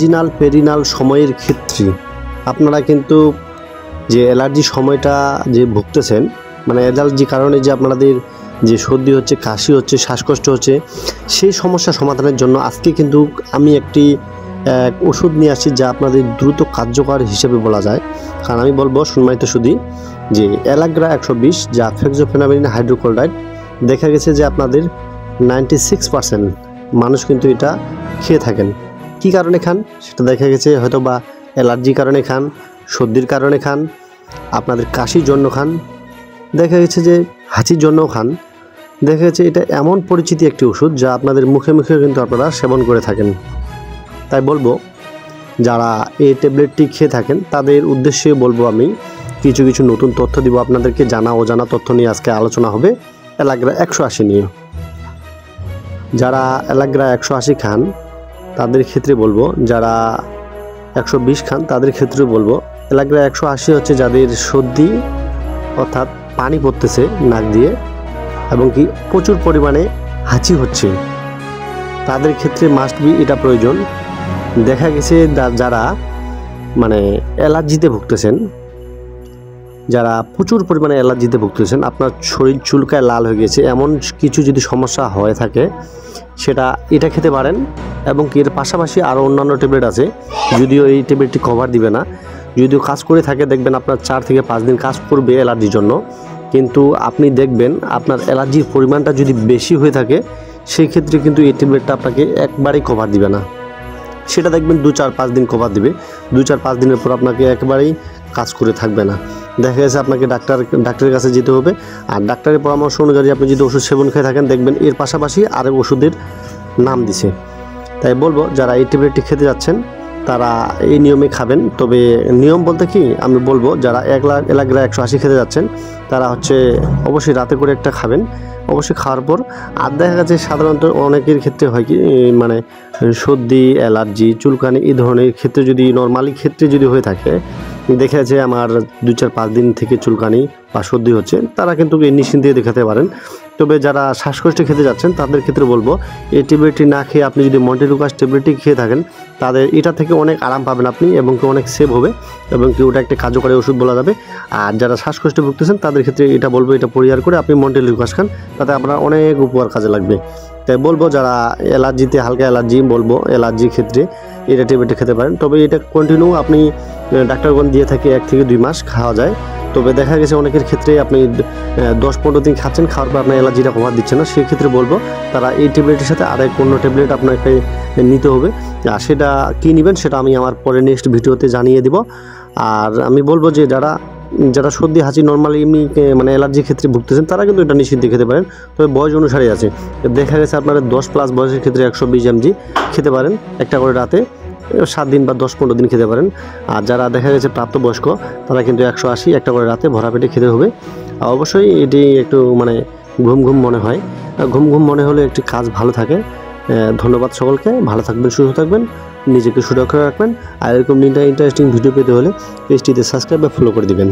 ভার্জিনাল perennial সময়ের ক্ষেত্রে আপনারা কিন্তু যে অ্যালার্জি সময়টা যে ভুগতেছেন, মানে অ্যালার্জি কারণে যে আপনাদের যে সর্দি হচ্ছে, কাশি হচ্ছে, শ্বাসকষ্ট হচ্ছে, সেই সমস্যা সমাধানের জন্য আজকে কিন্তু আমি একটি ওষুধ নিয়ে আসছি যা আপনাদের দ্রুত কার্যকর হিসেবে বলা যায়। কারণ আমি বলবো সম্মানিত সুধী যে অ্যালাগ্রা 120 যা ফেক্সোফেনামিন হাইড্রোক্লোরাইড, দেখা গেছে যে আপনাদের 96% মানুষ কিন্তু এটা খেয়ে থাকেন। কি কারণে খান সেটা দেখা গেছে, হয়তো বা অ্যালার্জির কারণে খান, সর্দির কারণে খান, আপনাদের কাশির জন্য খান, দেখা গেছে যে হাঁচির জন্যও খান। দেখা গেছে এটা এমন পরিচিতি একটি ওষুধ যা আপনাদের মুখে মুখে কিন্তু আপনারা সেবন করে থাকেন। তাই বলবো যারা এই ট্যাবলেটটি খেয়ে থাকেন তাদের উদ্দেশ্যে বলবো আমি কিছু কিছু নতুন তথ্য দিব আপনাদেরকে। জানা অজানা তথ্য নিয়ে আজকে আলোচনা হবে অ্যালাগ্রা 180 নিয়ে। যারা অ্যালাগ্রা 180 খান তাদের ক্ষেত্রে বলবো, যারা 120 খান তাদের ক্ষেত্রে বলবো অ্যালাগ্রা 180 হচ্ছে যাদের সর্দি অর্থাৎ পানি পড়তেছে নাক দিয়ে এবং কি প্রচুর পরিমাণে হাঁচি হচ্ছে, তাদের ক্ষেত্রে মাস্ট বি এটা প্রয়োজন। দেখা গেছে যারা মানে অ্যালার্জিতে ভুগতেছেন, যারা প্রচুর পরিমাণে অ্যালার্জিতে ভুগতেছেন, আপনার শরীর চুলকায় লাল হয়ে গেছে, এমন কিছু যদি সমস্যা হয়ে থাকে সেটা এটা খেতে পারেন। এবং এর পাশাপাশি আরও অন্যান্য ট্যাবলেট আছে, যদিও এই ট্যাবলেটটি কভার দিবে না, যদিও কাজ করে থাকে দেখবেন আপনার 4 থেকে 5 দিন কাজ করবে অ্যালার্জির জন্য, কিন্তু আপনি দেখবেন আপনার অ্যালার্জির পরিমাণটা যদি বেশি হয়ে থাকে সেই ক্ষেত্রে কিন্তু এই ট্যাবলেটটা আপনাকে একবারেই কভার দিবে না। সেটা দেখবেন 2-4-5 দিন কভার দিবে, 2-4-5 দিনের পর আপনাকে একেবারেই কাজ করে থাকবে না। দেখা গেছে আপনাকে ডাক্তারের কাছে যেতে হবে, আর ডাক্তারের পরামর্শ অনুযায়ী আপনি যদি ওষুধ সেবন খেয়ে থাকেন দেখবেন এর পাশাপাশি আরেক ওষুধের নাম দিছে। তাই বলবো যারা এই ট্যাবলেটটি খেতে যাচ্ছেন তারা এই নিয়মে খাবেন। তবে নিয়ম বলতে কি আমি বলবো যারা অ্যালাগ্রা 180 খেতে যাচ্ছেন তারা হচ্ছে অবশ্যই রাতে করে একটা খাবেন, অবশ্যই খাওয়ার পর। আর দেখা গেছে সাধারণত অনেকের ক্ষেত্রে হয় কি মানে সর্দি, অ্যালার্জি, চুলকানি এই ধরনের ক্ষেত্রে যদি নর্মালি ক্ষেত্রে যদি হয়ে থাকে, দেখা যাচ্ছে আমার 2-4-5 দিন থেকে চুলকানি বা সর্দি হচ্ছে, তারা কিন্তু এই নিশ্চিন্তে দেখাতে পারেন। তবে যারা শ্বাসকষ্টে খেতে যাচ্ছেন তাদের ক্ষেত্রে বলবো এই ট্যাবলেটটি না খেয়ে আপনি যদি মন্টেলুকাস ট্যাবলেটটি খেয়ে থাকেন তাদের এটা থেকে অনেক আরাম পাবেন আপনি, এবং কি অনেক সেভ হবে, এবং কি ওটা একটা কার্যকরী ওষুধ বলা যাবে। আর যারা শ্বাসকষ্টে ভুগতেছেন তাদের ক্ষেত্রে এটা বলবো এটা পরিহার করে আপনি মন্টেলুকাস খান, তাতে আপনার অনেক উপকার কাজে লাগবে। তাই বলবো যারা অ্যালার্জিতে হালকা অ্যালার্জি, বলবো অ্যালার্জির ক্ষেত্রে এটা ট্যাবলেটটা খেতে পারেন। তবে এটা কন্টিনিউ আপনি ডাক্তারগণ দিয়ে থাকে 1 থেকে 2 মাস খাওয়া যায়। তবে দেখা গেছে অনেকের ক্ষেত্রে আপনি 10-15 দিন খাচ্ছেন, খাওয়ার পর আপনার অ্যালার্জিটা কভার দিচ্ছে না, সেই ক্ষেত্রে বলবো তারা এই ট্যাবলেটের সাথে আরেক অন্য ট্যাবলেট আপনাকে নিতে হবে। আর সেটা কী নেবেন সেটা আমি আমার পরে নেক্সট ভিডিওতে জানিয়ে দিব। আর আমি বলবো যে যারা সর্দি হাঁচি নর্মালি এমনি মানে অ্যালার্জির ক্ষেত্রে ভুগতেছেন তারা কিন্তু এটা নিশ্চিন্তে খেতে পারেন। তবে বয়স অনুসারে আছে, দেখা গেছে আপনারা 10+ বয়সের ক্ষেত্রে 120 mg খেতে পারেন একটা করে রাতে, 7 দিন বা 10-15 দিন খেতে পারেন। আর যারা দেখা গেছে প্রাপ্তবয়স্ক তারা কিন্তু 180 একটা করে রাতে ভরা পেটে খেতে হবে। আর অবশ্যই এটি একটু মানে ঘুম ঘুম মনে হয়, ঘুম ঘুম মনে হলে একটি কাজ ভালো থাকে। ধন্যবাদ সকলকে, ভালো থাকবেন, সুস্থ থাকবেন, নিজেকে সুরক্ষা রাখবেন। আর এরকম ইন্টারেস্টিং ভিডিও পেতে হলে পেজটিতে সাবস্ক্রাইব বা ফলো করে দিবেন।